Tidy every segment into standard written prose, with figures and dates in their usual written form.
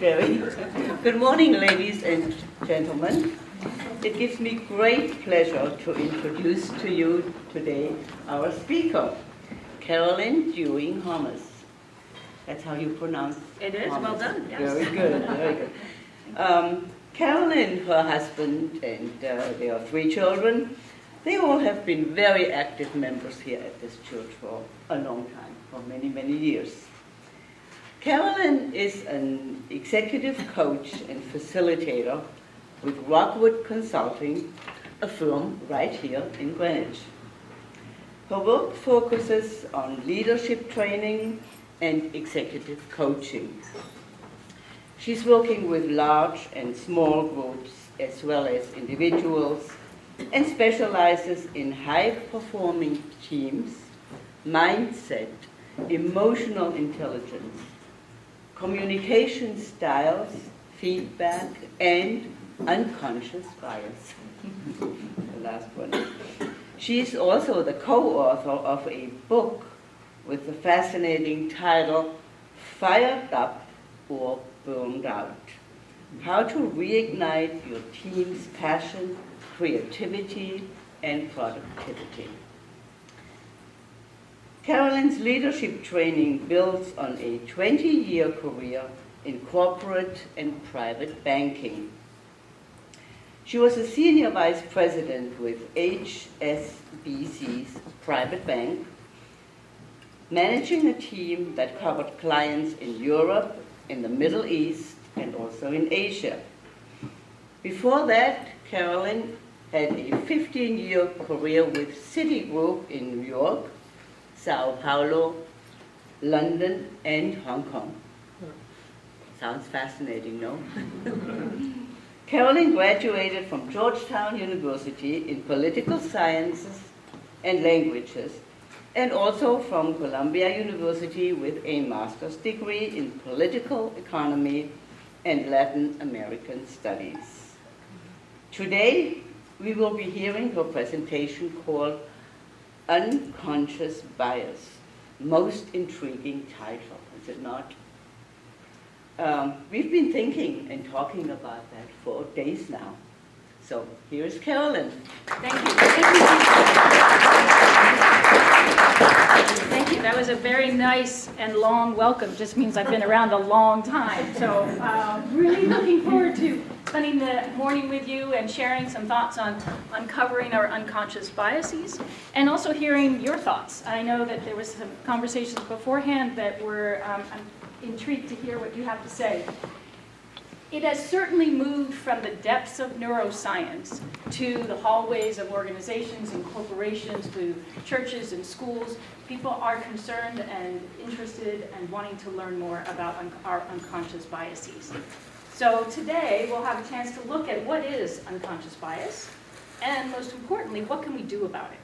Jerry. Good morning, ladies and gentlemen. It gives me great pleasure to introduce to you today our speaker, Carolyn Dewing-Hommes. That's how you pronounce it. It is, Hommes. well done. Yes. Very good, very good. Carolyn, her husband, and their 3 children, they all have been very active members here at this church for a long time, for many, many years. Carolyn is an executive coach and facilitator with Rockwood Consulting, a firm right here in Greenwich. Her work focuses on leadership training and executive coaching. She's working with large and small groups as well as individuals and specializes in high-performing teams, mindset, emotional intelligence, communication styles, feedback, and unconscious bias. The last one. She is also the co-author of a book with the fascinating title, Fired Up or Burned Out: How to Reignite Your Team's Passion, Creativity, and Productivity. Carolyn's leadership training builds on a 20-year career in corporate and private banking. She was a senior vice president with HSBC's private bank, managing a team that covered clients in Europe, in the Middle East, and also in Asia. Before that, Carolyn had a 15-year career with Citigroup in New York, Sao Paulo, London, and Hong Kong. Sounds fascinating, no? Carolyn graduated from Georgetown University in political sciences and languages, and also from Columbia University with a master's degree in political economy and Latin American studies. Today, we will be hearing her presentation called Unconscious Bias. Most intriguing title, is it not? We've been thinking and talking about that for days now. So here's Carolyn. Thank you. Thank you. That was a very nice and long welcome. Just means I've been around a long time. So really looking forward to spending the morning with you and sharing some thoughts on uncovering our unconscious biases and also hearing your thoughts. I know that there was some conversations beforehand that were, I'm intrigued to hear what you have to say. It has certainly moved from the depths of neuroscience to the hallways of organizations and corporations, to churches and schools. People are concerned and interested and wanting to learn more about our unconscious biases. So today we'll have a chance to look at what is unconscious bias, and most importantly, what can we do about it?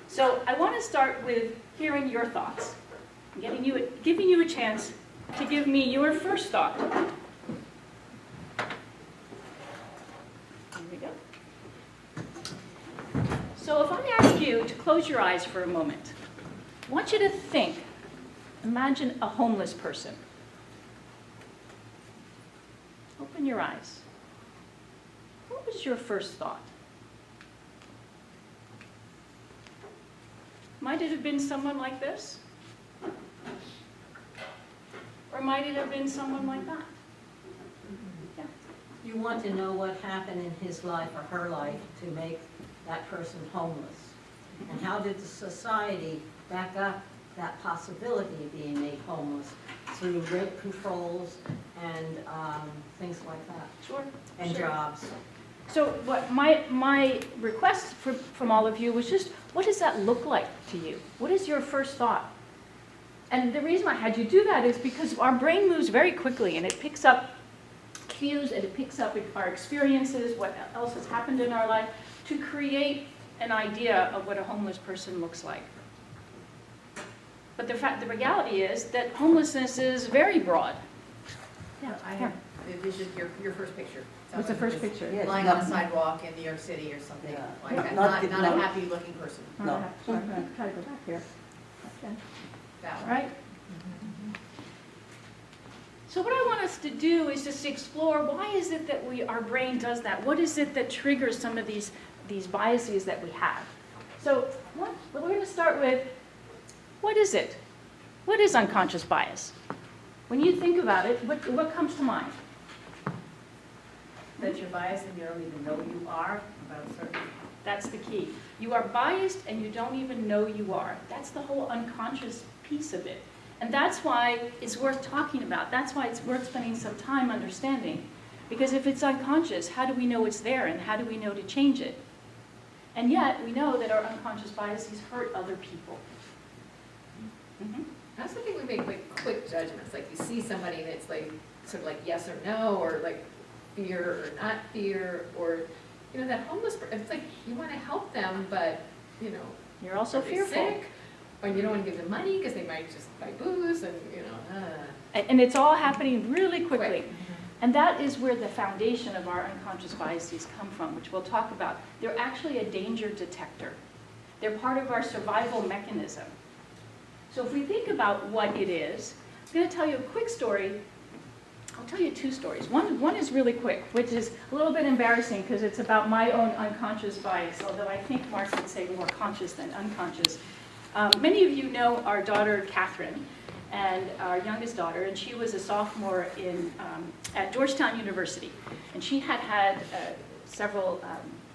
So I want to start with hearing your thoughts, giving you a chance to give me your first thought. Here we go. So if I ask you to close your eyes for a moment, I want you to think, imagine a homeless person. Open your eyes. What was your first thought? Might it have been someone like this? Or might it have been someone like that? Yeah. You want to know what happened in his life or her life to make that person homeless. And how did the society back up that possibility of being made homeless through rent controls and things like that? Sure. And sure. jobs. So what my request from all of you was just, what does that look like to you? What is your first thought? And the reason I had you do that is because our brain moves very quickly and it picks up cues and it picks up our experiences, what else has happened in our life, to create an idea of what a homeless person looks like. But the reality is that homelessness is very broad. Yeah, I have. This is your first picture. What's the first picture? Yes, Lying on a sidewalk in New York City or something Yeah. like that. Not Not a happy-looking person. No. I'm going to try to go back here. Okay. That All one. right. So what I want us to do is just explore, why is it that our brain does that? What is it that triggers some of these biases that we have? So we're going to start with, what is it? What is unconscious bias? When you think about it, what comes to mind? That you're biased and you don't even know you are about certain. That's the key. You are biased and you don't even know you are. That's the whole unconscious piece of it. And that's why it's worth talking about. That's why it's worth spending some time understanding. Because if it's unconscious, how do we know it's there and how do we know to change it? And yet, we know that our unconscious biases hurt other people. Mm-hmm. I also think we make like quick judgments, like you see somebody and it's like, sort of like yes or no, or like fear or not fear, or, you know, that homeless, it's like you want to help them, but, you know, You're also are they fearful. sick? Or you don't want to give them money because they might just buy booze and, you know, And it's all happening really quickly. Quick. And that is where the foundation of our unconscious biases come from, which we'll talk about. They're actually a danger detector. They're part of our survival mechanism. So if we think about what it is, I'm going to tell you a quick story. I'll tell you two stories. One is really quick, which is a little bit embarrassing because it's about my own unconscious bias, although I think Mark would say more conscious than unconscious. Many of you know our daughter, Catherine, and our youngest daughter, and she was a sophomore at Georgetown University. And she had several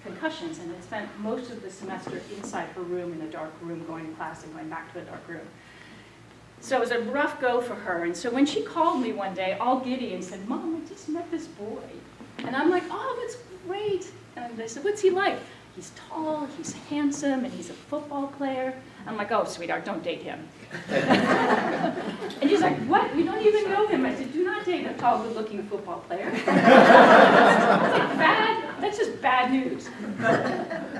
concussions and had spent most of the semester inside her room in a dark room, going to class and going back to a dark room. So it was a rough go for her. And so when she called me one day, all giddy, and said, "Mom, I just met this boy." And I'm like, "Oh, that's great." And they said, "What's he like?" "He's tall, he's handsome, and he's a football player." I'm like, "Oh, sweetheart, don't date him." And she's like, "What? We don't even know him." I said, "Do not date a tall, good-looking football player." That's like bad. That's just bad news.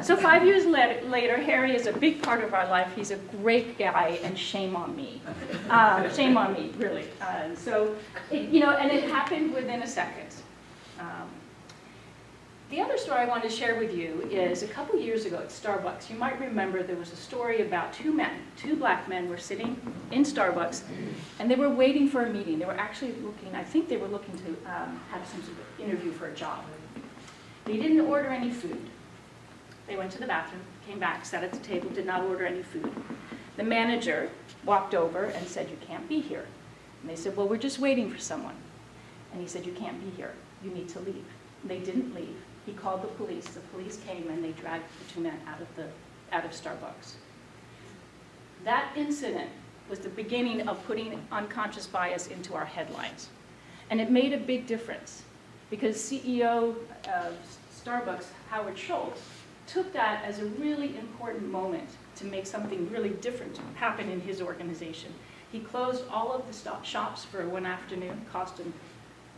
So 5 years later, Harry is a big part of our life. He's a great guy, and shame on me. Shame on me, really. So, and it happened within a second. The other story I wanted to share with you is a couple years ago at Starbucks. You might remember there was a story about two black men were sitting in Starbucks, and they were waiting for a meeting. They were actually I think they were looking to have some sort of interview for a job. They didn't order any food. They went to the bathroom, came back, sat at the table, did not order any food. The manager walked over and said, "You can't be here." And they said, "Well, we're just waiting for someone." And he said, "You can't be here. You need to leave." And they didn't leave. He called the police. The police came and they dragged the two men out of Starbucks. That incident was the beginning of putting unconscious bias into our headlines. And it made a big difference because CEO of Starbucks, Howard Schultz, took that as a really important moment to make something really different happen in his organization. He closed all of the shops for one afternoon, cost him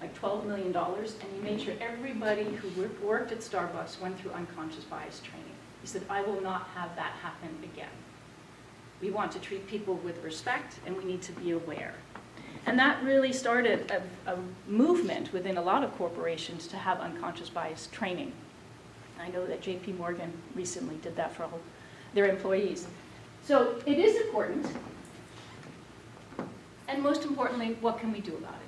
like $12 million, and he made sure everybody who worked at Starbucks went through unconscious bias training. He said, "I will not have that happen again. We want to treat people with respect, and we need to be aware." And that really started a movement within a lot of corporations to have unconscious bias training. I know that JP Morgan recently did that for all their employees. So it is important, and most importantly, what can we do about it?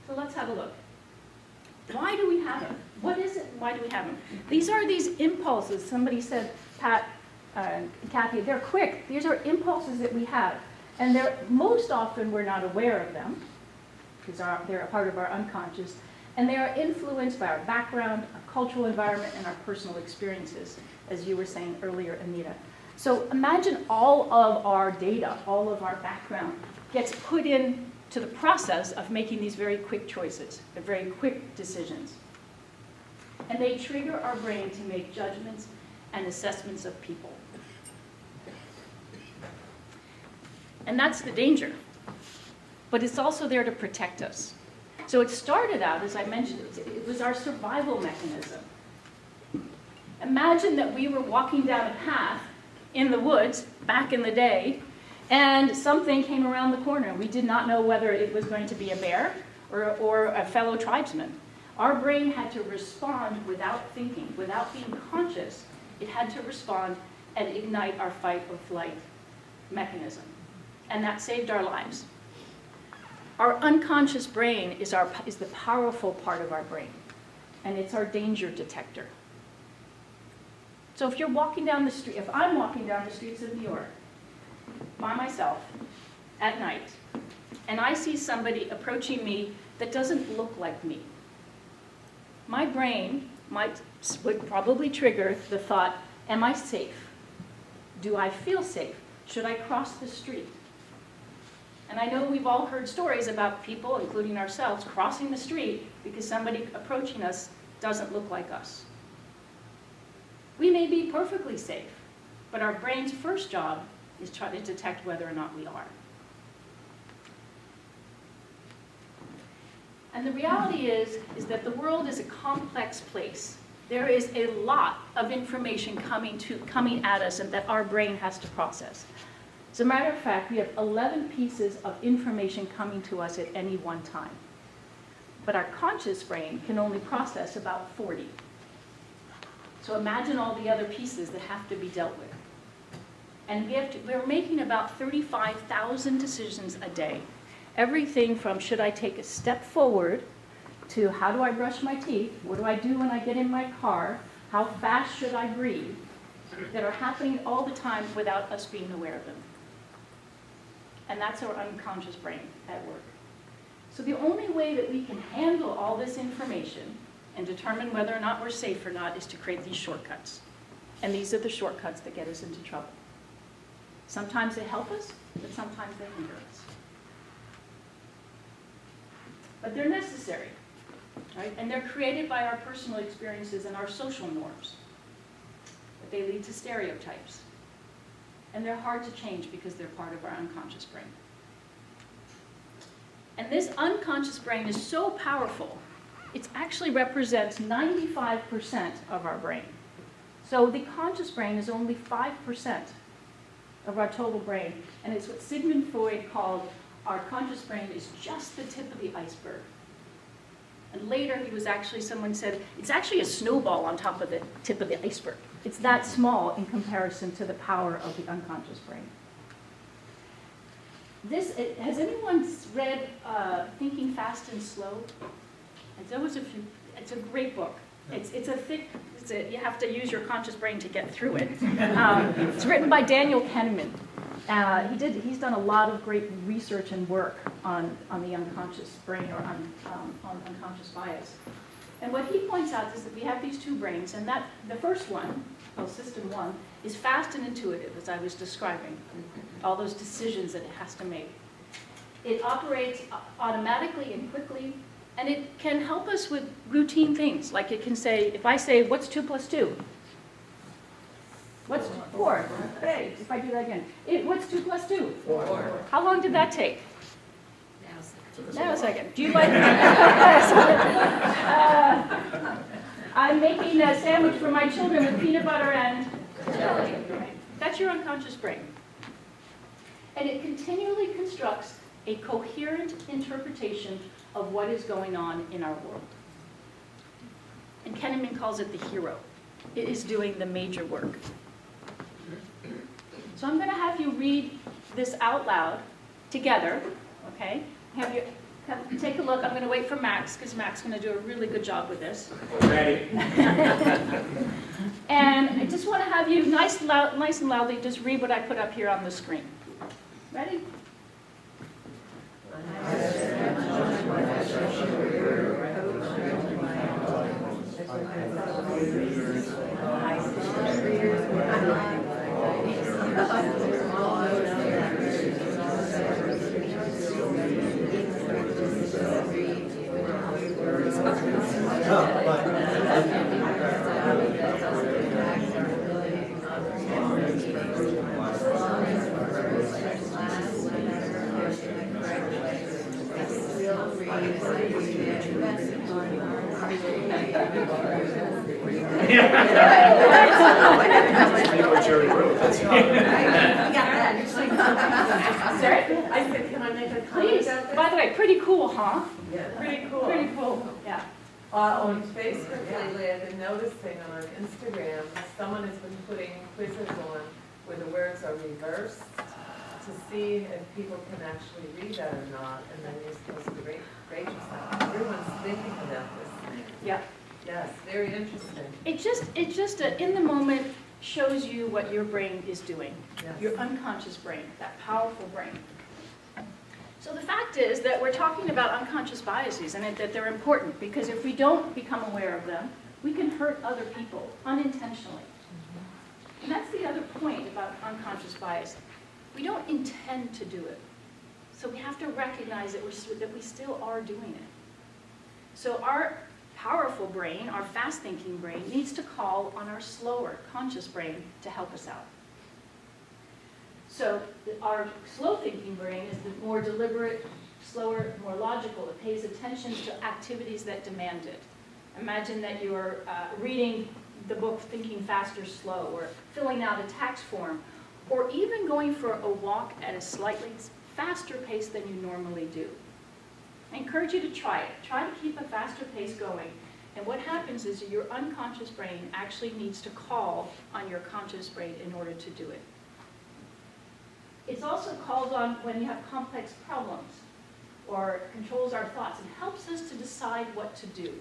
So let's have a look. Why do we have them? What is it? Why do we have them? These are these impulses. Somebody said, Pat, Kathy, they're quick. These are impulses that we have. And most often we're not aware of them because they're a part of our unconscious. And they are influenced by our background, our cultural environment, and our personal experiences, as you were saying earlier, Anita. So imagine all of our data, all of our background gets put in to the process of making these very quick choices, the very quick decisions. And they trigger our brain to make judgments and assessments of people. And that's the danger. But it's also there to protect us. So it started out, as I mentioned, it was our survival mechanism. Imagine that we were walking down a path in the woods back in the day, and something came around the corner. We did not know whether it was going to be a bear or a fellow tribesman. Our brain had to respond without thinking, without being conscious. It had to respond and ignite our fight or flight mechanism. And that saved our lives. Our unconscious brain is the powerful part of our brain, and it's our danger detector. So if you're walking down the street, if I'm walking down the streets of New York by myself at night, and I see somebody approaching me that doesn't look like me, my brain would probably trigger the thought, am I safe? Do I feel safe? Should I cross the street? And I know we've all heard stories about people, including ourselves, crossing the street because somebody approaching us doesn't look like us. We may be perfectly safe, but our brain's first job is try to detect whether or not we are. And the reality is that the world is a complex place. There is a lot of information coming at us and that our brain has to process. As a matter of fact, we have 11 pieces of information coming to us at any one time. But our conscious brain can only process about 40. So imagine all the other pieces that have to be dealt with. And we're making about 35,000 decisions a day. Everything from should I take a step forward to how do I brush my teeth, what do I do when I get in my car, how fast should I breathe, that are happening all the time without us being aware of them. And that's our unconscious brain at work. So the only way that we can handle all this information and determine whether or not we're safe or not is to create these shortcuts. And these are the shortcuts that get us into trouble. Sometimes they help us, but sometimes they hinder us. But they're necessary, right? And they're created by our personal experiences and our social norms. But they lead to stereotypes. And they're hard to change because they're part of our unconscious brain. And this unconscious brain is so powerful, it actually represents 95% of our brain. So the conscious brain is only 5% of our total brain. And it's what Sigmund Freud called our conscious brain is just the tip of the iceberg. And later someone said, it's actually a snowball on top of the tip of the iceberg. It's that small in comparison to the power of the unconscious brain. Has anyone read Thinking Fast and Slow? It's a great book. It's a thick, you have to use your conscious brain to get through it. It's written by Daniel Kahneman. He's done a lot of great research and work on the unconscious brain or on unconscious bias. And what he points out is that we have these two brains, and that the first one, system one, is fast and intuitive, as I was describing, all those decisions that it has to make. It operates automatically and quickly, and it can help us with routine things. Like it can say, if I say, what's 2 plus 2? What's 4? Hey, if I do that again. What's 2 plus 2? 4. How long did that take? Now a second. Do you like I'm making a sandwich for my children with peanut butter and jelly. That's your unconscious brain. And it continually constructs a coherent interpretation of what is going on in our world. And Kahneman calls it the hero. It is doing the major work. So I'm going to have you read this out loud together, okay? Take a look. I'm going to wait for Max, because Max is going to do a really good job with this. Ready. And I just want to have you nice and loudly just read what I put up here on the screen. Ready? I said, can I make a comment Please. about this? By the way, pretty cool, huh? Yeah. Pretty cool. Pretty cool. Yeah. On Facebook lately, I've been noticing on Instagram, someone has been putting quizzes on where the words are reversed. to see if people can actually read that or not, and then you're supposed to rate yourself. Everyone's thinking about this. Yeah. Yes, very interesting. It just in the moment shows you what your brain is doing, Yes. your unconscious brain, that powerful brain. So the fact is that we're talking about unconscious biases and that they're important because if we don't become aware of them, we can hurt other people unintentionally. And that's the other point about unconscious bias. We don't intend to do it. So we have to recognize that we still are doing it. So our powerful brain, our fast-thinking brain, needs to call on our slower, conscious brain to help us out. So our slow-thinking brain is the more deliberate, slower, more logical. It pays attention to activities that demand it. Imagine that you're reading the book Thinking Fast or Slow, or filling out a tax form, or even going for a walk at a slightly faster pace than you normally do. I encourage you to try it. Try to keep a faster pace going. And what happens is your unconscious brain actually needs to call on your conscious brain in order to do it. It's also called on when you have complex problems or controls our thoughts and helps us to decide what to do.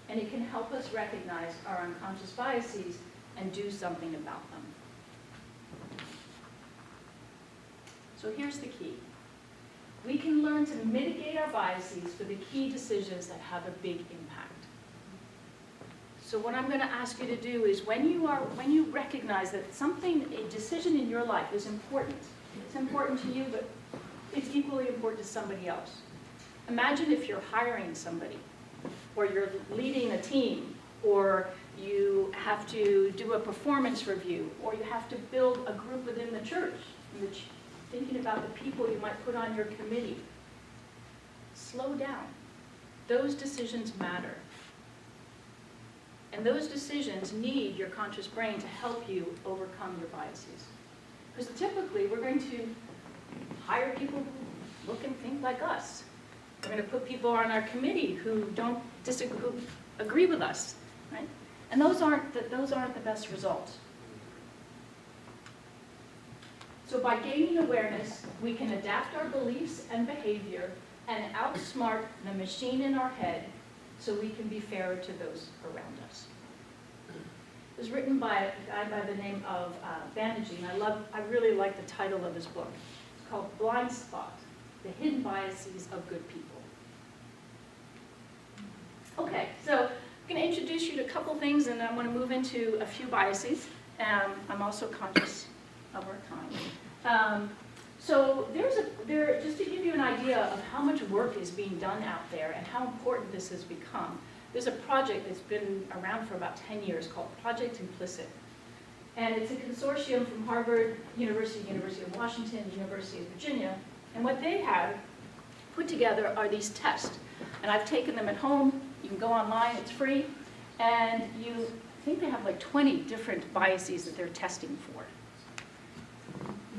And it can help us recognize our unconscious biases and do something about them. So here's the key. We can learn to mitigate our biases for the key decisions that have a big impact. So what I'm going to ask you to do is when you recognize that a decision in your life is important, it's important to you, but it's equally important to somebody else. Imagine if you're hiring somebody, or you're leading a team, or you have to do a performance review, or you have to build a group within the church, thinking about the people you might put on your committee. Slow down. Those decisions matter. And those decisions need your conscious brain to help you overcome your biases. Because typically we're going to hire people who look and think like us. We're going to put people on our committee who who agree with us, right? And those aren't the best results. So by gaining awareness, we can adapt our beliefs and behavior and outsmart the machine in our head so we can be fairer to those around us. It was written by a guy by the name of Banerjee, and I really like the title of his book. It's called Blind Spot, The Hidden Biases of Good People. Okay, so I'm going to introduce you to a couple things, and I want to move into a few biases. I'm also conscious of our time. So just to give you an idea of how much work is being done out there and how important this has become, there's a project that's been around for about 10 years called Project Implicit. And it's a consortium from Harvard, University of Washington, University of Virginia. And what they have put together are these tests. And I've taken them at home. You can go online, it's free. And I think they have like 20 different biases that they're testing for.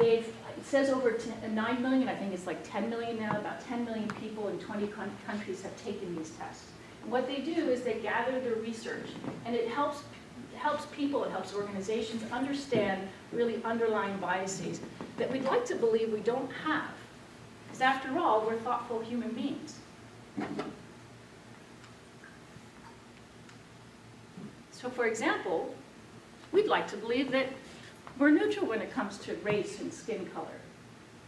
It says over 9 million, I think it's like 10 million now, about 10 million people in 20 countries have taken these tests. And what they do is they gather their research, and it helps people, it helps organizations understand really underlying biases that we'd like to believe we don't have. Because after all, we're thoughtful human beings. So for example, we'd like to believe that we're neutral when it comes to race and skin color,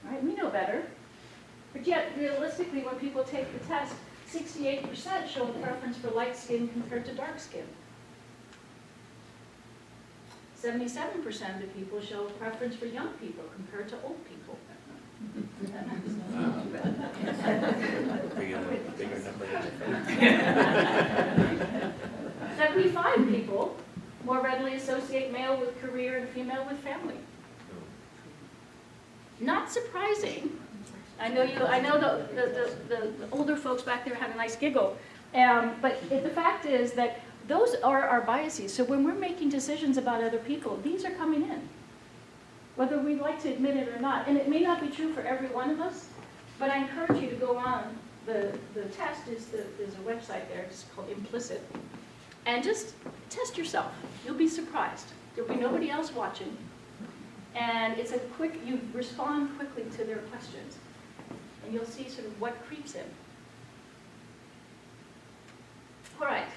right? We know better. But yet, realistically, when people take the test, 68% show a preference for light skin compared to dark skin. 77% of the people show a preference for young people compared to old people. Bigger number. 75 people more readily associate male with career and female with family. Not surprising. I know the older folks back there had a nice giggle. But the fact is that those are our biases. So when we're making decisions about other people, these are coming in, whether we'd like to admit it or not. And it may not be true for every one of us, but I encourage you to go on. The test there's a website there, it's called Implicit. And just test yourself. You'll be surprised. There'll be nobody else watching. And it's a quick, you respond quickly to their questions. And you'll see sort of what creeps in. All right.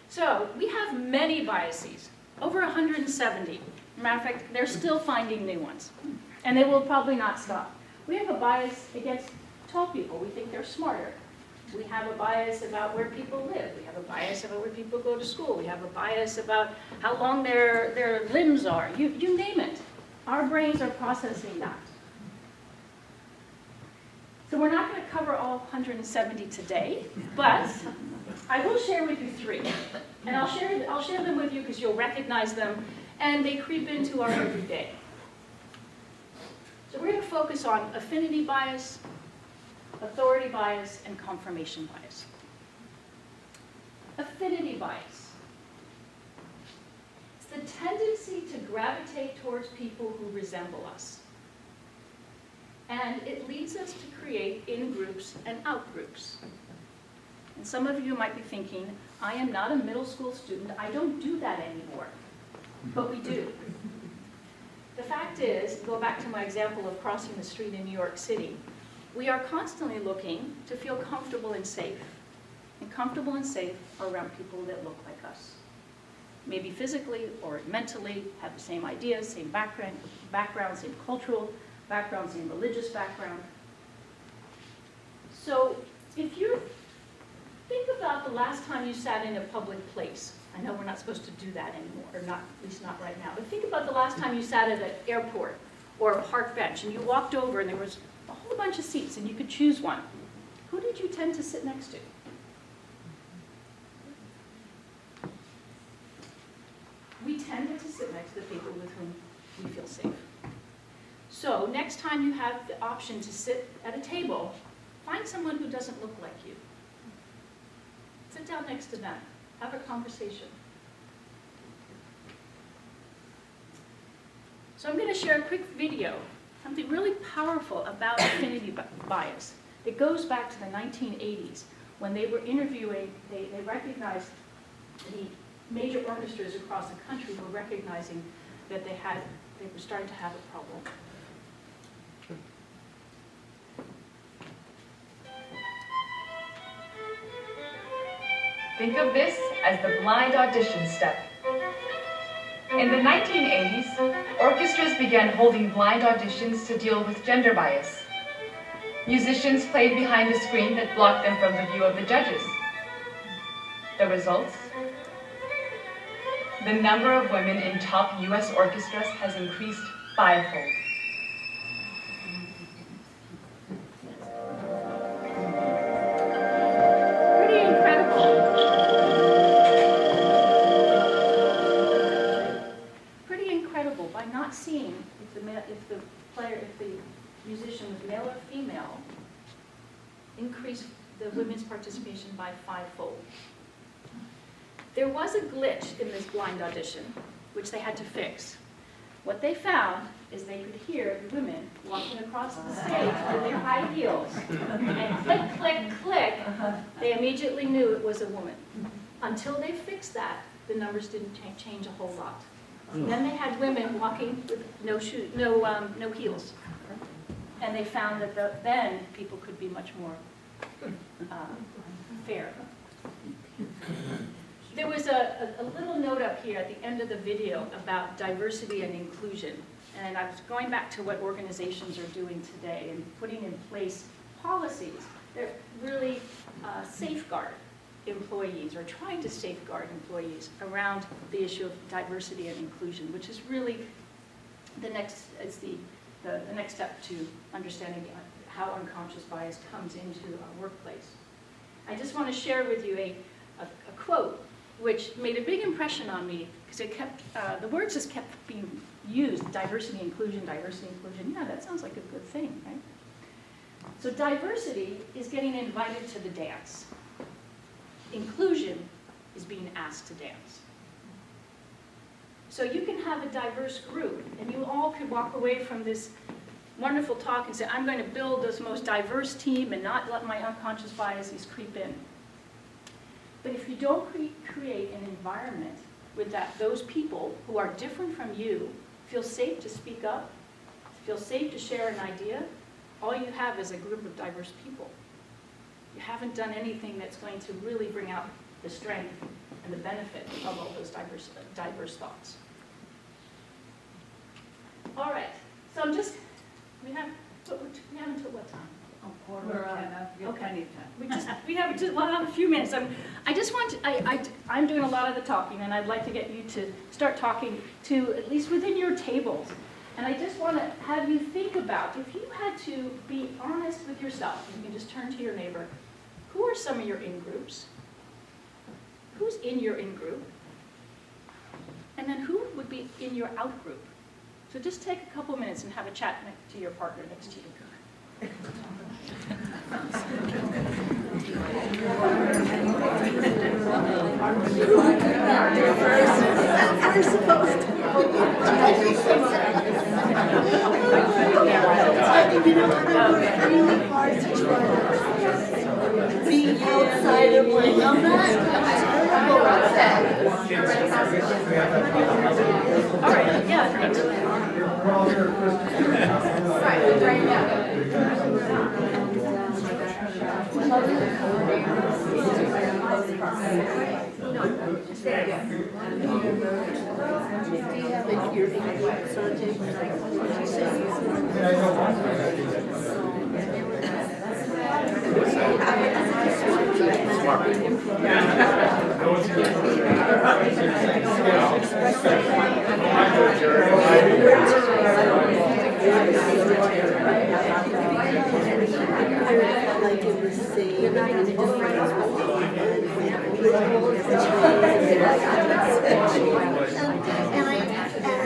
So we have many biases, over 170. Matter of fact, they're still finding new ones. And they will probably not stop. We have a bias against tall people. We think they're smarter. We have a bias about where people live. We have a bias about where people go to school. We have a bias about how long their limbs are. You name it. Our brains are processing that. So we're not going to cover all 170 today, but I will share with you 3. And I'll share them with you because you'll recognize them, and they creep into our everyday. So we're going to focus on affinity bias, authority bias, and confirmation bias. Affinity bias. It's the tendency to gravitate towards people who resemble us. And it leads us to create in-groups and out-groups. And some of you might be thinking, I am not a middle school student, I don't do that anymore. But we do. The fact is, go back to my example of crossing the street in New York City, we are constantly looking to feel comfortable and safe. And comfortable and safe are around people that look like us. Maybe physically or mentally, have the same ideas, same background, same cultural background, same religious background. So if you think about the last time you sat in a public place, I know we're not supposed to do that anymore, or not, at least not right now, but think about the last time you sat at an airport or a park bench and you walked over and there was a whole bunch of seats and you could choose one. Who did you tend to sit next to? We tended to sit next to the people with whom we feel safe. So next time you have the option to sit at a table, find someone who doesn't look like you. Sit down next to them. Have a conversation. So I'm going to share a quick video, something really powerful about affinity bias. It goes back to the 1980s when they were interviewing, they recognized the major orchestras across the country were recognizing that they were starting to have a problem. Think of this as the blind audition step. In the 1980s, orchestras began holding blind auditions to deal with gender bias. Musicians played behind a screen that blocked them from the view of the judges. The results? The number of women in top US orchestras has increased 5-fold. Pretty incredible. Pretty incredible. By not seeing if the musician was male or female, increased the women's participation by 5-fold. There was a glitch in this blind audition, which they had to fix. What they found is they could hear the women walking across the stage with their high heels. And click, click, click, they immediately knew it was a woman. Until they fixed that, the numbers didn't change a whole lot. Then they had women walking with no shoes, no heels. And they found that then people could be much more fair. There was a little note up here at the end of the video about diversity and inclusion. And I was going back to what organizations are doing today and putting in place policies that really safeguard employees, or trying to safeguard employees around the issue of diversity and inclusion, which is really the next step to understanding how unconscious bias comes into our workplace. I just want to share with you a quote which made a big impression on me, because it kept, the words just kept being used, diversity, inclusion, yeah, that sounds like a good thing, right? So diversity is getting invited to the dance. Inclusion is being asked to dance. So you can have a diverse group, and you all could walk away from this wonderful talk and say, I'm going to build this most diverse team and not let my unconscious biases creep in. But if you don't create an environment with those people who are different from you feel safe to speak up, feel safe to share an idea, all you have is a group of diverse people. You haven't done anything that's going to really bring out the strength and the benefit of all those diverse thoughts. All right, so we have until what time? Okay. We'll have a few minutes. I just want to, I'm doing a lot of the talking, and I'd like to get you to start talking to, at least within your tables. And I just want to have you think about, if you had to be honest with yourself, you can just turn to your neighbor, who are some of your in-groups? Who's in your in-group? And then who would be in your out-group? So just take a couple minutes and have a chat to your partner next to you. Being outside of my number. All right, yeah, thanks.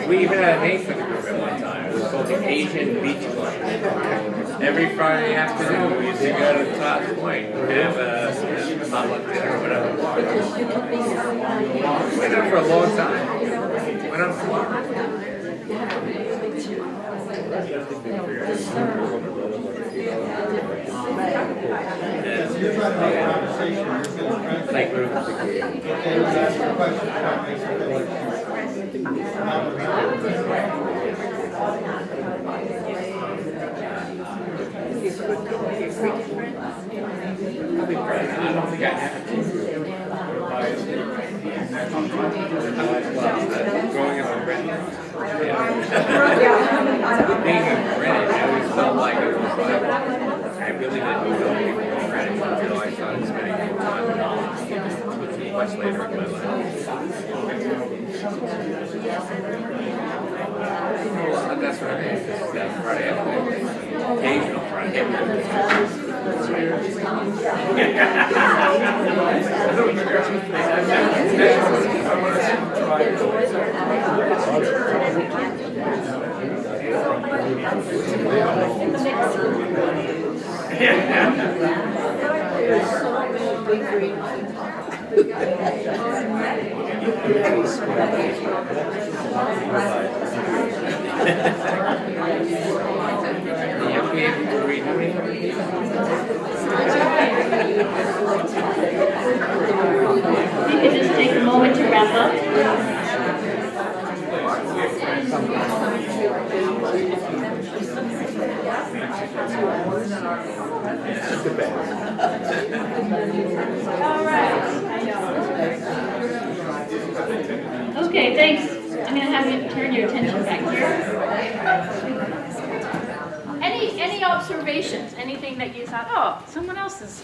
We even had a name for the group at one time. It was called the Asian Beach Club. Every Friday afternoon, we used to go to Todd's Point and have a potluck dinner or whatever it was. Went on for a long time. Went on for a while. Like I don't think I have growing up in Britain. Being in Greenwich, I always felt like it was like I really didn't know people in Greenwich until I started spending more time in Holland, much later in my life. Well, that's what I mean. That's Friday afternoon. Occasional Friday afternoon. You can just take a moment to wrap up. All right. Okay, thanks. I'm going to have you turn your attention back here. Any observations? Anything that you thought, oh, someone else has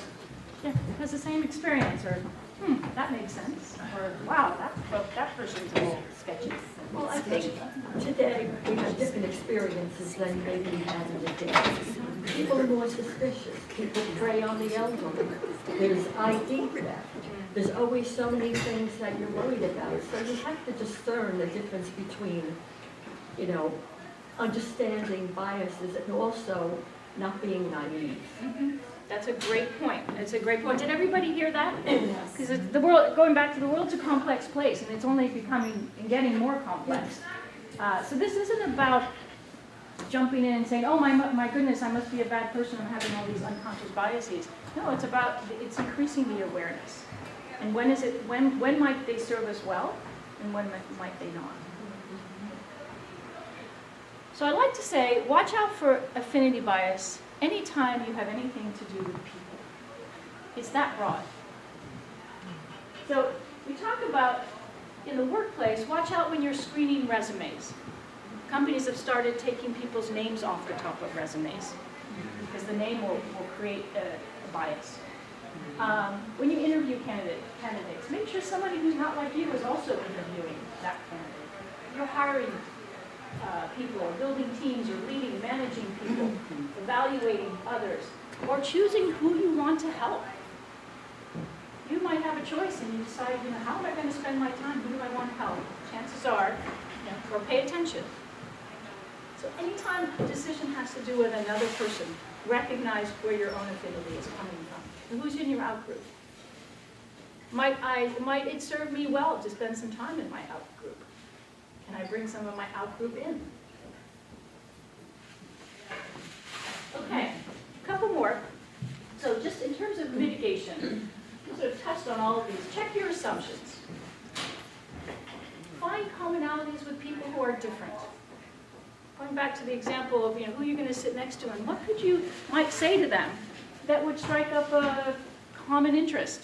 the same experience, or that makes sense, or wow, that person's a little sketchy. Well, I think today we have different experiences than maybe we had in the day. People are more suspicious. People prey on the elderly. There's ID theft. There's always so many things that you're worried about. So you have to discern the difference between, understanding biases and also not being naive. Mm-hmm. That's a great point. That's a great point. Did everybody hear that? Because the world, going back to the world's a complex place, and it's only becoming and getting more complex. So this isn't about jumping in and saying, oh my goodness, I must be a bad person, I'm having all these unconscious biases. No, it's increasing the awareness. And when might they serve us well, and when might they not? So I like to say, watch out for affinity bias anytime you have anything to do with people. It's that broad. So we talk about, in the workplace, watch out when you're screening resumes. Companies have started taking people's names off the top of resumes because the name will create a bias. When you interview candidates, make sure somebody who's not like you is also interviewing that candidate. You're hiring people, or building teams, or leading, managing people, evaluating others, or choosing who you want to help. You might have a choice and you decide, how am I going to spend my time? Who do I want to help? Chances are, or pay attention. So anytime a decision has to do with another person, recognize where your own affinity is coming from. And who's in your out group? Might it serve me well to spend some time in my out group? Can I bring some of my out group in? Okay, a couple more. So just in terms of mitigation, we sort of touched on all of these. Check your assumptions. Find commonalities with people who are different. Going back to the example of who you're going to sit next to and what could you might say to them that would strike up a common interest.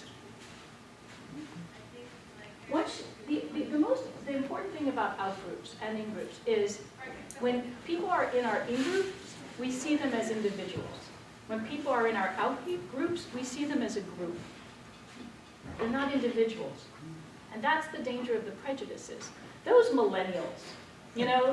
The important thing about out-groups and in-groups is when people are in our in-groups, we see them as individuals. When people are in our out-groups, we see them as a group. They're not individuals. And that's the danger of the prejudices. Those millennials,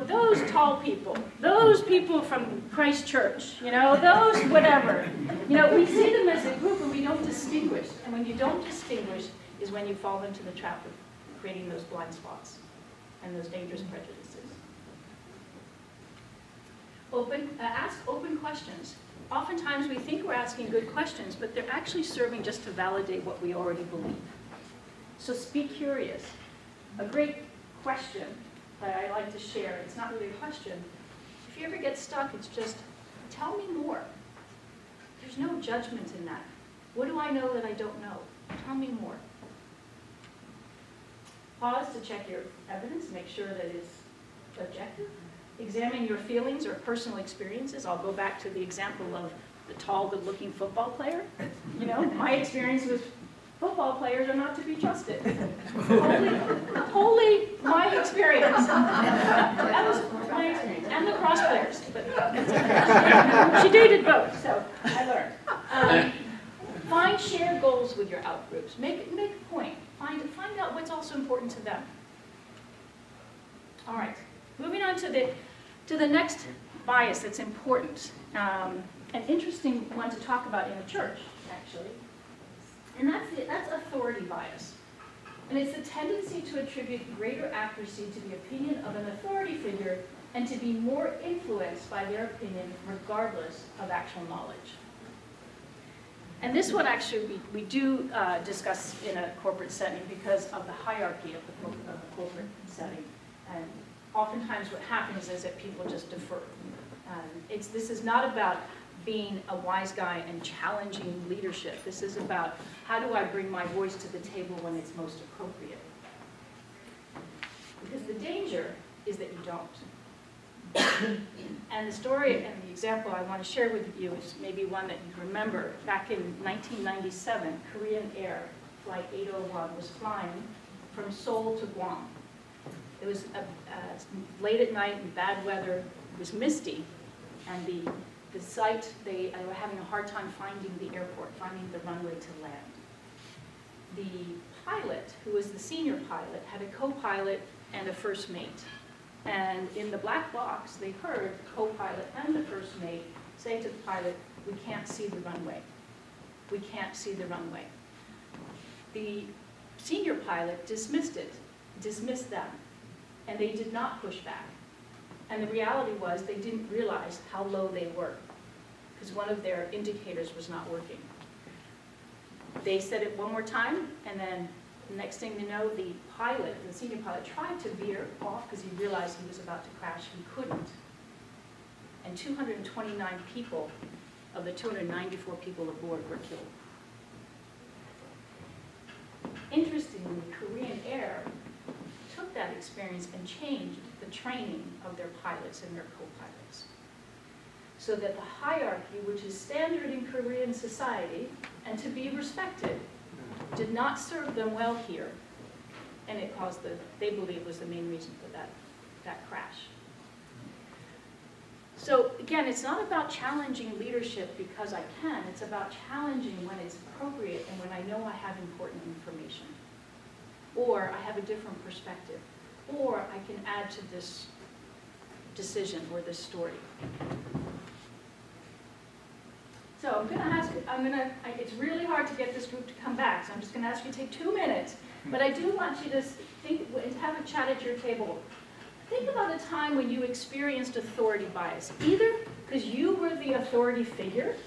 those tall people, those people from Christ Church, those whatever. We see them as a group and we don't distinguish. And when you don't distinguish is when you fall into the trap of creating those blind spots and those dangerous prejudices. Ask open questions. Oftentimes we think we're asking good questions, but they're actually serving just to validate what we already believe. So speak curious. A great question that I like to share, it's not really a question. If you ever get stuck, it's just, tell me more. There's no judgment in that. What do I know that I don't know? Tell me more. Pause to check your evidence, make sure that it's objective. Examine your feelings or personal experiences. I'll go back to the example of the tall, good-looking football player. My experience with football players are not to be trusted. Wholly my experience. That was my experience. And the cross players. But she dated both, so I learned. Find shared goals with your out-groups. Make a point. Find out what's also important to them. All right. Moving on to the next bias that's important. An interesting one to talk about in a church, actually. And that's authority bias. And it's the tendency to attribute greater accuracy to the opinion of an authority figure and to be more influenced by their opinion regardless of actual knowledge. And this one actually we do discuss in a corporate setting because of the hierarchy of the corporate setting. And oftentimes what happens is that people just defer. This is not about being a wise guy and challenging leadership. This is about how do I bring my voice to the table when it's most appropriate. Because the danger is that you don't. And the story and the example I want to share with you is maybe one that you remember. Back in 1997, Korean Air Flight 801 was flying from Seoul to Guam. It was late at night and bad weather. It was misty, and the site, they were having a hard time finding the airport, finding the runway to land. The pilot, who was the senior pilot, had a co-pilot and a first mate. And in the black box, they heard the co-pilot and the first mate say to the pilot, "We can't see the runway. We can't see the runway." The senior pilot dismissed them, and they did not push back. And the reality was they didn't realize how low they were because one of their indicators was not working. They said it one more time, and then the next thing you know, the senior pilot, tried to veer off because he realized he was about to crash. He couldn't. And 229 people of the 294 people aboard were killed. Interestingly, Korean Air took that experience and changed the training of their pilots and their co-pilots. So that the hierarchy, which is standard in Korean society, and to be respected, did not serve them well here. And it caused they believe was the main reason for that crash. So again, it's not about challenging leadership because I can, it's about challenging when it's appropriate and when I know I have important information. Or I have a different perspective. Or I can add to this decision or this story. So I'm going to ask, it's really hard to get this group to come back, so I'm just going to ask you to take 2 minutes. But I do want you to think and have a chat at your table. Think about a time when you experienced authority bias, either because you were the authority figure,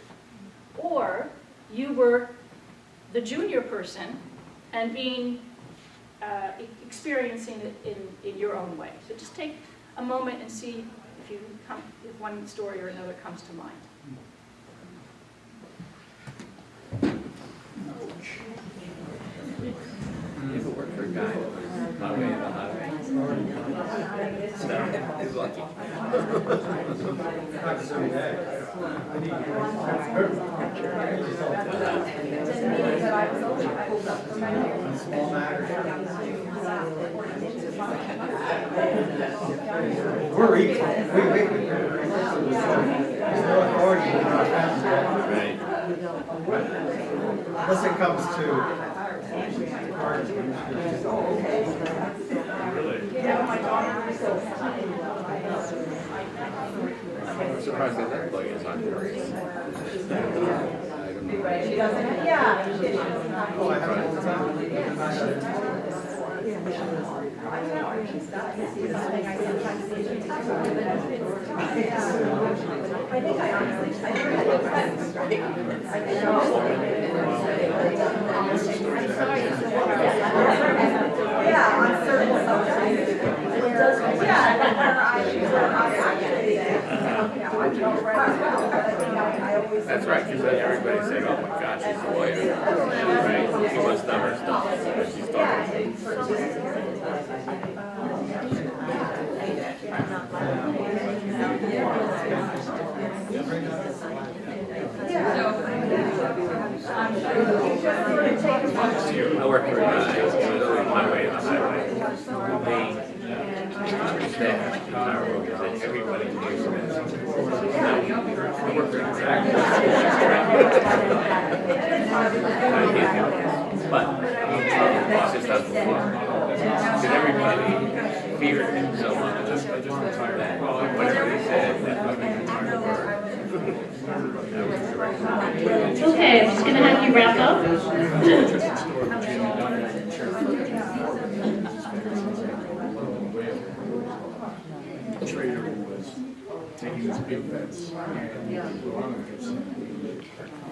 or you were the junior person and experiencing it in your own way. So just take a moment and see if one story or another comes to mind. If it worked for a guy that was not way in the highway. So, he's lucky. We're equal. There's no authority in our family. Unless it comes to I'm surprised that that plug is on yours. oh, I haven't That's right, because then everybody said, oh my gosh, she's a lawyer. Right? She must know her stuff. But she's talking. I work for a guy who was on my way to the highway. Everybody knew that. I work for exactly. But it's just not the law. Because everybody feared him so much that whatever he said, that would be Okay, I'm just going to have you wrap up. Trader was taking these big bets.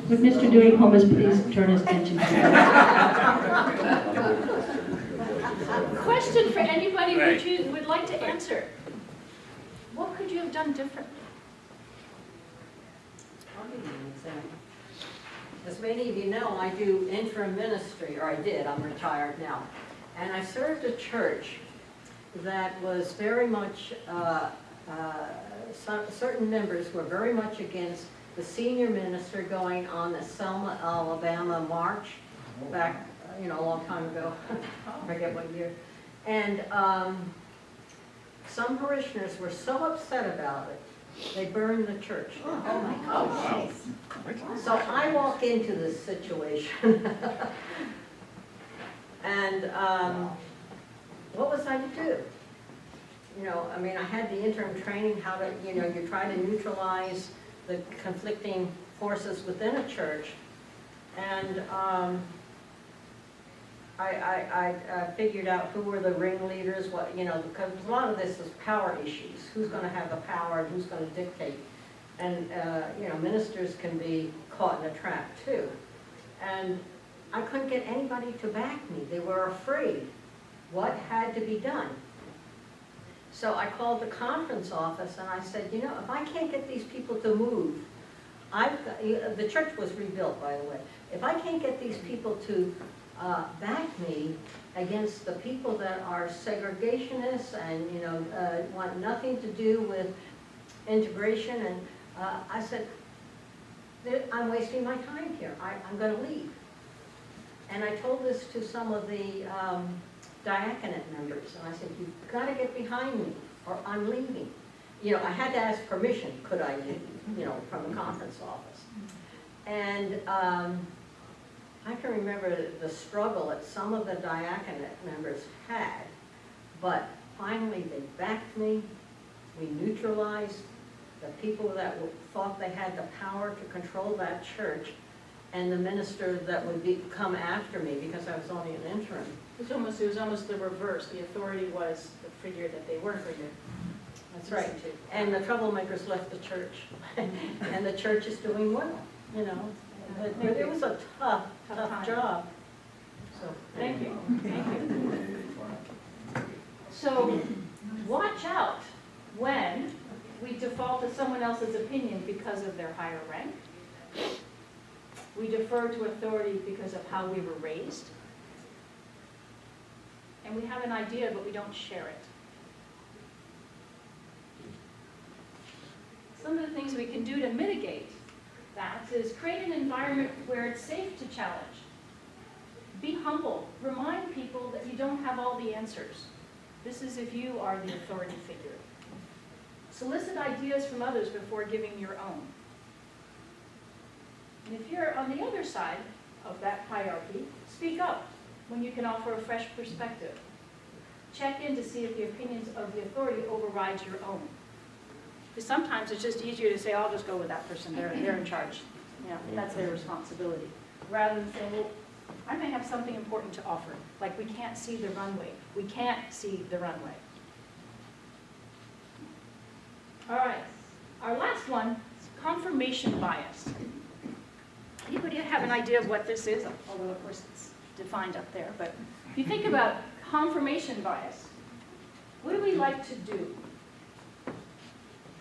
Would Mr. Dewing-Hommes please turn his attention to Question for anybody who would like to answer. What could you have done differently? I'll give you an example. As many of you know, I do interim ministry, or I did, I'm retired now. And I served a church that was very much, certain members were very much against the senior minister going on the Selma, Alabama march back, a long time ago. I forget what year. And some parishioners were so upset about it, they burned the church down. Oh my gosh. So I walk into this situation, and what was I to do? I had the interim training, how to, you try to neutralize the conflicting forces within a church, and I figured out who were the ringleaders, because a lot of this is power issues. Who's going to have the power and who's going to dictate? And, ministers can be caught in a trap too. And I couldn't get anybody to back me. They were afraid. What had to be done? So I called the conference office and I said, if I can't get these people to move, the church was rebuilt, by the way. If I can't get these people to back me against the people that are segregationists and, you know, want nothing to do with integration. And I said, I'm wasting my time here. I'm going to leave. And I told this to some of the diaconate members. And I said, you've got to get behind me or I'm leaving. You know, I had to ask permission, could I leave, you know, from the conference office. And I can remember the struggle that some of the diaconate members had, but finally they backed me. We neutralized the people that thought they had the power to control that church and the minister that would come after me because I was only an interim. It was almost the reverse. The authority was the figure that they weren't going to. That's right. And the troublemakers left the church. And the church is doing well, you know. But it was a tough job. So thank you. Thank you. So watch out when we default to someone else's opinion because of their higher rank. We defer to authority because of how we were raised. And we have an idea, but we don't share it. Some of the things we can do to mitigate that is create an environment where it's safe to challenge. Be humble. Remind people that you don't have all the answers. This is if you are the authority figure. Solicit ideas from others before giving your own. And if you're on the other side of that hierarchy, speak up when you can offer a fresh perspective. Check in to see if the opinions of the authority overrides your own. Because sometimes it's just easier to say, I'll just go with that person, they're in charge. You know, that's their responsibility. Rather than saying, well, I may have something important to offer. Like we can't see the runway. We can't see the runway. All right, our last one is confirmation bias. Anybody have an idea of what this is? Although, of course, it's defined up there. But if you think about confirmation bias, what do we like to do?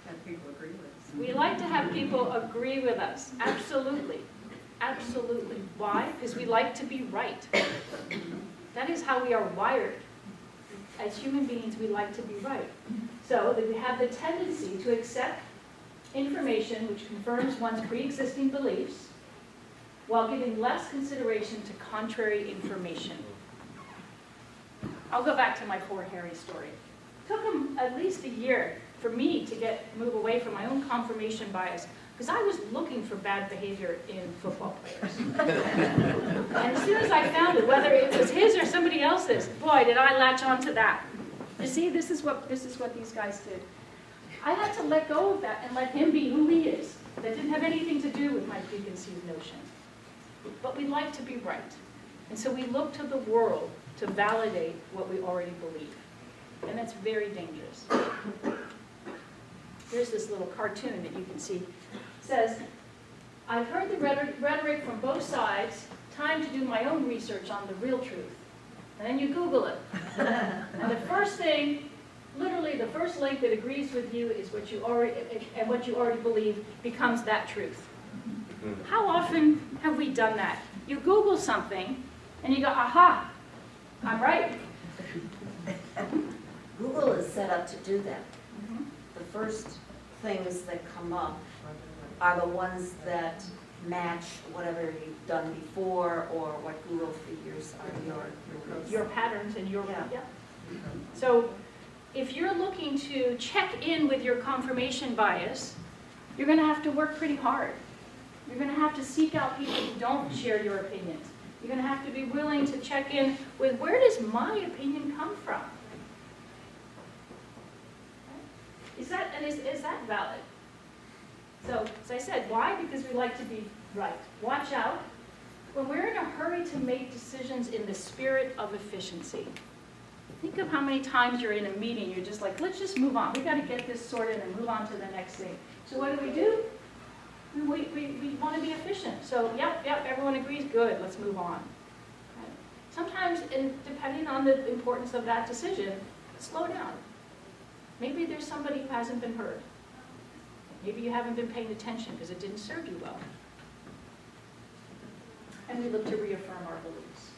Have people agree with us. We like to have people agree with us. Absolutely. Absolutely. Why? Because we like to be right. That is how we are wired. As human beings, we like to be right. So that we have the tendency to accept information which confirms one's pre-existing beliefs while giving less consideration to contrary information. I'll go back to my poor Harry story. It took him at least a year for me to move away from my own confirmation bias, because I was looking for bad behavior in football players. And as soon as I found it, whether it was his or somebody else's, boy, did I latch on to that. You see, this is what these guys did. I had to let go of that and let him be who he is. That didn't have anything to do with my preconceived notion. But we like to be right. And so we look to the world to validate what we already believe. And that's very dangerous. Here's this little cartoon that you can see. It says, I've heard the rhetoric from both sides. Time to do my own research on the real truth. And then you Google it. And the first thing, literally the first link that agrees with you is what you already believe becomes that truth. How often have we done that? You Google something and you go, aha, I'm right. Google is set up to do that. The first things that come up are the ones that match whatever you've done before or what Google figures are Your patterns and your, Yeah. So if you're looking to check in with your confirmation bias, you're going to have to work pretty hard. You're going to have to seek out people who don't share your opinions. You're going to have to be willing to check in with, where does my opinion come from? Is that valid? So, as I said, why? Because we like to be right. Watch out. When we're in a hurry to make decisions in the spirit of efficiency, think of how many times you're in a meeting, you're just like, let's just move on. We've got to get this sorted and move on to the next thing. So what do? We want to be efficient. So, yep, everyone agrees, good, let's move on. Right? Sometimes, depending on the importance of that decision, slow down. Maybe there's somebody who hasn't been heard. Maybe you haven't been paying attention because it didn't serve you well. And we look to reaffirm our beliefs.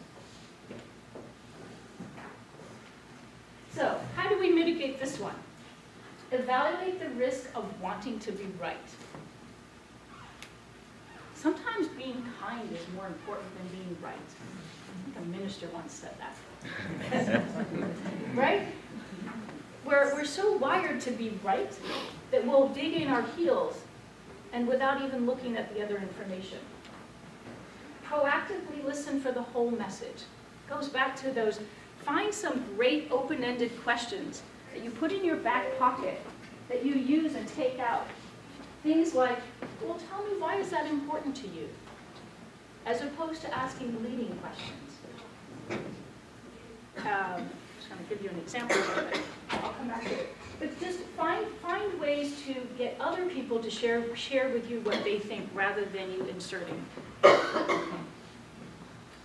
So, how do we mitigate this one? Evaluate the risk of wanting to be right. Sometimes being kind is more important than being right. I think a minister once said that. Right? We're so wired to be right that we'll dig in our heels and without even looking at the other information. Proactively listen for the whole message. Goes back to those, find some great open-ended questions that you put in your back pocket that you use and take out. Things like, well, tell me, why is that important to you? As opposed to asking leading questions. I'm just going to give you an example of it. I'll come back to it. But just find ways to get other people to share with you what they think rather than you inserting.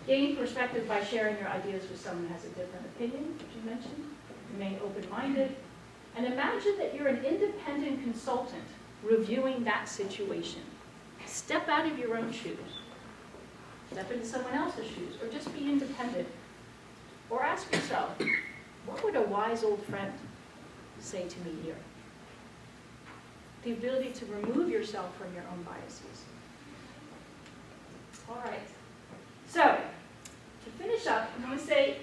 Gain perspective by sharing your ideas with someone who has a different opinion, which you mentioned. Remain open-minded. And imagine that you're an independent consultant reviewing that situation. Step out of your own shoes. Step into someone else's shoes, or just be independent. Or ask yourself, what would a wise old friend say to me here? The ability to remove yourself from your own biases. All right. So, to finish up, I'm going to say,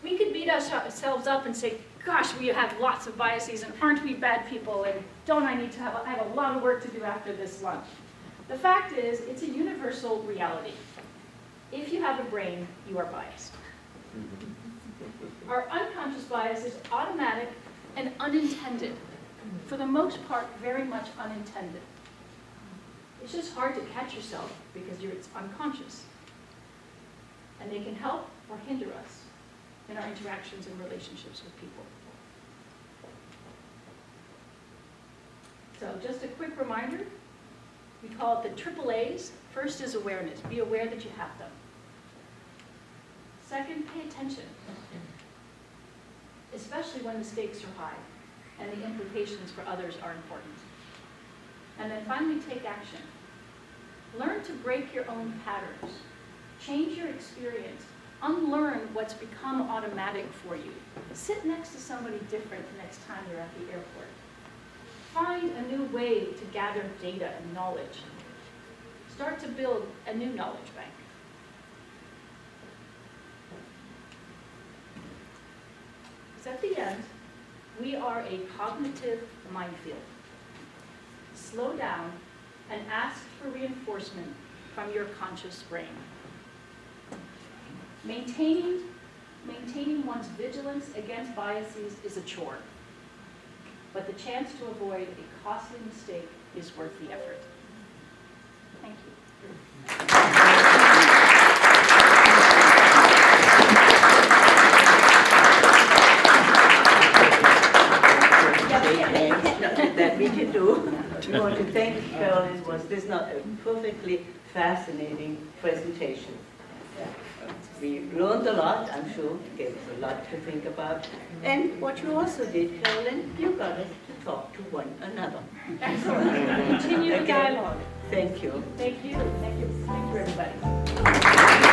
we could beat ourselves up and say, gosh, we have lots of biases, and aren't we bad people, and don't I need to I have a lot of work to do after this lunch. The fact is, it's a universal reality. If you have a brain, you are biased. Our unconscious bias is automatic and unintended. For the most part, very much unintended. It's just hard to catch yourself because it's unconscious. And they can help or hinder us in our interactions and relationships with people. So just a quick reminder, we call it the triple A's. First is awareness. Be aware that you have them. Second, pay attention, especially when the stakes are high and the implications for others are important. And then finally, take action. Learn to break your own patterns. Change your experience. Unlearn what's become automatic for you. Sit next to somebody different the next time you're at the airport. Find a new way to gather data and knowledge. Start to build a new knowledge bank. Because at the end, we are a cognitive minefield. Slow down and ask for reinforcement from your conscious brain. Maintaining one's vigilance against biases is a chore, but the chance to avoid a costly mistake is worth the effort. Thank you. That we can do. We want to thank Carolyn. Was this not a perfectly fascinating presentation? We learned a lot, I'm sure, gave us a lot to think about. And what you also did, Carolyn, you got us to talk to one another. Excellent. Continue the dialogue. Thank you. Thank you. Thank you. Thank you, everybody.